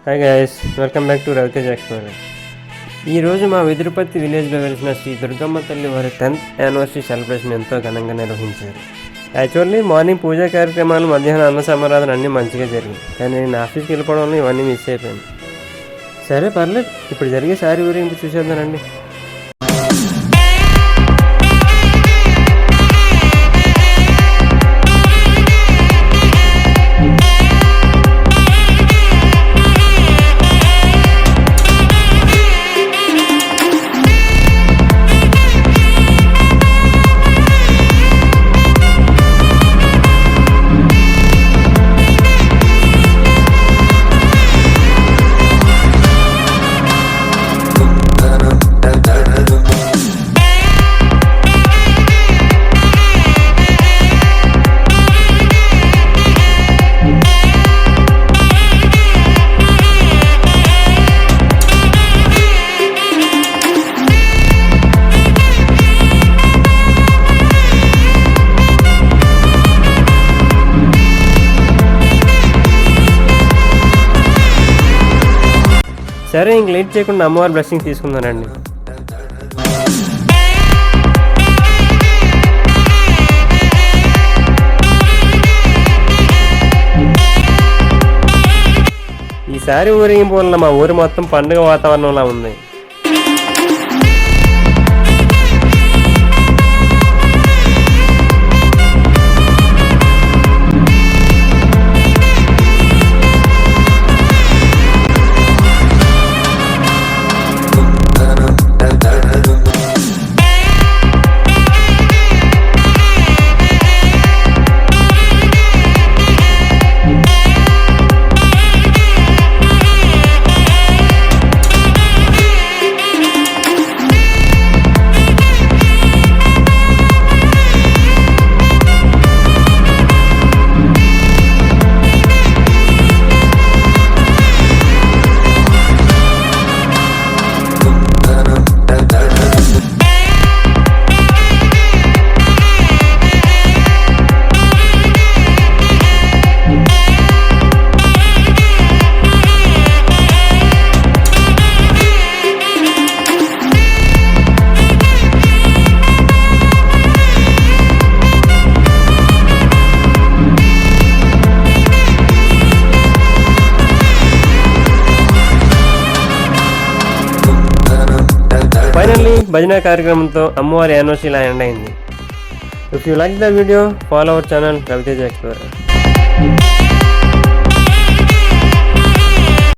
Hi guys, welcome back to Ravitej explorer. ఈరోజు మా వెదురుపత్తి విలేజ్లో వెలిసిన శ్రీ దుర్గమ్మ తల్లి వారి 10th యానివర్సరీ సెలబ్రేషన్ ఎంతో ఘనంగా నిర్వహించారు. యాక్చువల్లీ మార్నింగ్ పూజా కార్యక్రమాలు, మధ్యాహ్నం అన్న సమారాధన అన్నీ మంచిగా జరిగింది. కానీ నేను ఆఫీస్కి వెళ్ళిపోవడం వల్ల ఇవన్నీ మిస్ అయిపోయాను. సరే పర్లేదు, ఇప్పుడు జరిగే సారి ఊరేగింపు చూసేద్దానండి. సరే, ఇంక లేట్ చేయకుండా అమ్మవారి బ్లెస్సింగ్ తీసుకుందానండి. ఈసారి ఊరేగింపు వల్ల మా ఊరు మొత్తం పండుగ వాతావరణంలా ఉంది. ఫైనల్లీ భజన కార్యక్రమంతో అమ్మవారి యానివర్సరీ ఇలా ఎండ్ అయింది. If you like the video, follow our channel Ravitej explorer.